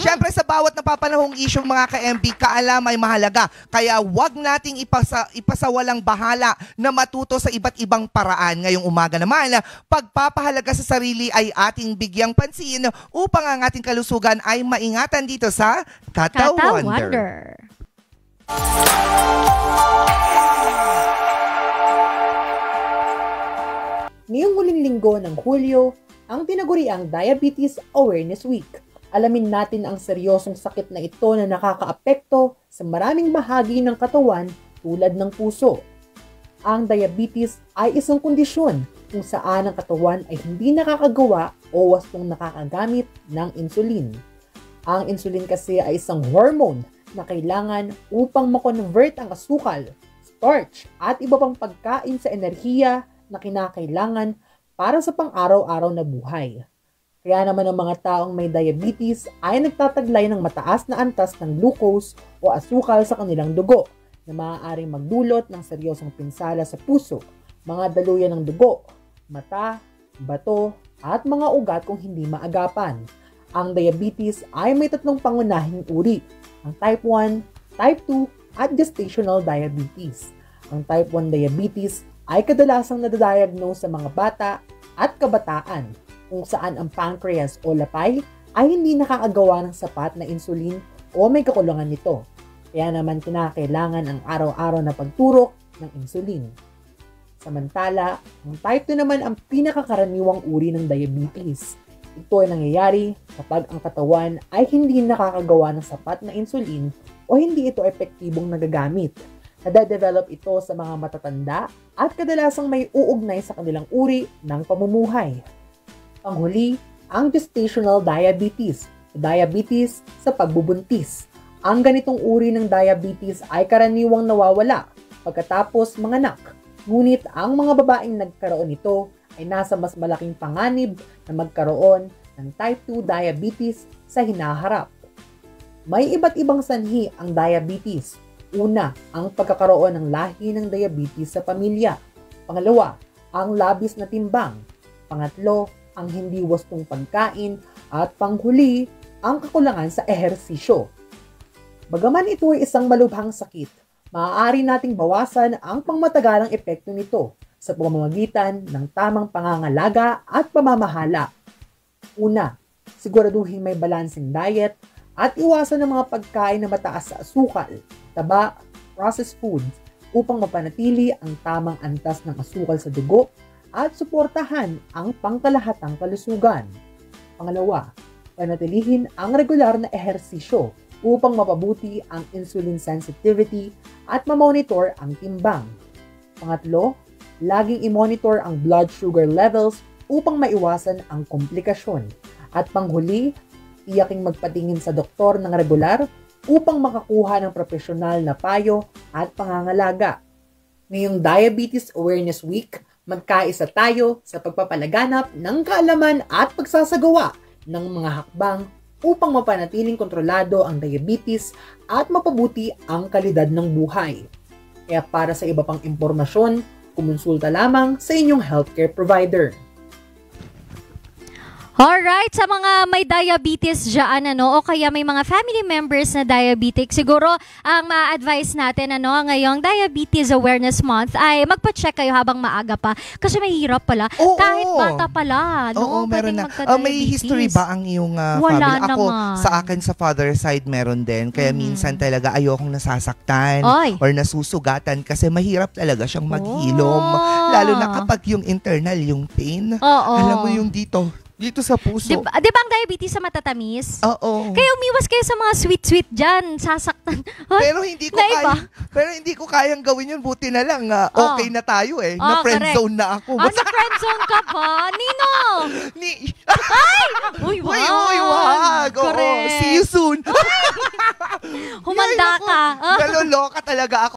Siyempre sa bawat napapanahong issue mga ka-MB, kaalam ay mahalaga. Kaya wag nating ipasawalang bahala na matuto sa iba't ibang paraan. Ngayong umaga naman, pagpapahalaga sa sarili ay ating bigyang pansin upang ang ating kalusugan ay maingatan dito sa Kata Wonder. Ngayong huling linggo ng Hulyo, ang tinaguriang Diabetes Awareness Week. Alamin natin ang seryosong sakit na ito na nakakaapekto sa maraming bahagi ng katawan tulad ng puso. Ang diabetes ay isang kondisyon kung saan ang katawan ay hindi nakakagawa o wastong nakakagamit ng insulin. Ang insulin kasi ay isang hormone na kailangan upang makonvert ang asukal, starch at iba pang pagkain sa enerhiya na kinakailangan para sa pang-araw-araw na buhay. Kaya naman ang mga taong may diabetes ay nagtataglay ng mataas na antas ng glucose o asukal sa kanilang dugo na maaaring magdulot ng seryosong pinsala sa puso, mga daluyan ng dugo, mata, bato, at mga ugat kung hindi maagapan. Ang diabetes ay may tatlong pangunahing uri, ang type 1, type 2, at gestational diabetes. Ang type 1 diabetes ay kadalasang nadadiagnose sa mga bata at kabataan kung saan ang pancreas o lapay ay hindi nakakagawa ng sapat na insulin o may kakulangan nito. Kaya naman kinakailangan ang araw-araw na pagturok ng insulin. Samantala, ang type 2 naman ang pinakakaraniwang uri ng diabetes. Ito ay nangyayari kapag ang katawan ay hindi nakakagawa ng sapat na insulin o hindi ito epektibong nagagamit. Nade-develop ito sa mga matatanda at kadalasang may uugnay sa kanilang uri ng pamumuhay. Panghuli, ang gestational diabetes, diabetes sa pagbubuntis. Ang ganitong uri ng diabetes ay karaniwang nawawala pagkatapos manganak. Ngunit ang mga babaeng nagkaroon nito ay nasa mas malaking panganib na magkaroon ng type 2 diabetes sa hinaharap. May iba't ibang sanhi ang diabetes. Una, ang pagkakaroon ng lahi ng diabetes sa pamilya. Pangalawa, ang labis na timbang. Pangatlo, ang hindi wastong pagkain. At panghuli, ang kakulangan sa ehersisyo. Bagaman ito ay isang malubhang sakit, maaari nating bawasan ang pangmatagalang epekto nito sa pamamagitan ng tamang pangangalaga at pamamahala. Una, siguraduhin may balancing diet at iwasan ng mga pagkain na mataas sa asukal, taba, processed foods upang mapanatili ang tamang antas ng asukal sa dugo at suportahan ang pangkalahatang kalusugan. Pangalawa, panatilihin ang regular na ehersisyo upang mapabuti ang insulin sensitivity at mamonitor ang timbang. Pangatlo, laging i-monitor ang blood sugar levels upang maiwasan ang komplikasyon. At panghuli, tiyaking magpatingin sa doktor ng regular upang makakuha ng profesional na payo at pangangalaga. Ngayong Diabetes Awareness Week, magkaisa tayo sa pagpapalaganap ng kaalaman at pagsasagawa ng mga hakbang upang mapanatiling kontrolado ang diabetes at mapabuti ang kalidad ng buhay. Kaya para sa iba pang impormasyon, kumonsulta lamang sa inyong healthcare provider. Alright, sa mga may diabetes dyan, o kaya may mga family members na diabetic, siguro ang ma-advise natin, ngayong Diabetes Awareness Month ay magpa-check kayo habang maaga pa. Kasi mahirap pala. Kahit bata pala, Oo, meron na. May history ba ang iyong Wala family? Ako, naman. sa akin, sa father side, meron din. Kaya minsan talaga ayokong nasasaktan or nasusugatan kasi mahirap talaga siyang maghilom. Lalo na kapag yung internal, yung pain. Alam mo yung dito sa puso. Di ba ang diabetes sa matatamis? Oo. Kaya umiwas kayo sa mga sweet-sweet dyan. Sasaktan. Pero hindi ko kayang gawin yun. Buti na lang. Okay na tayo eh. Na friend zone na ako. Na friend zone ka pa? Nino! Ay! Uy, wag! Uy, wag! See you soon! Humanda ka. Naloloka talaga ako.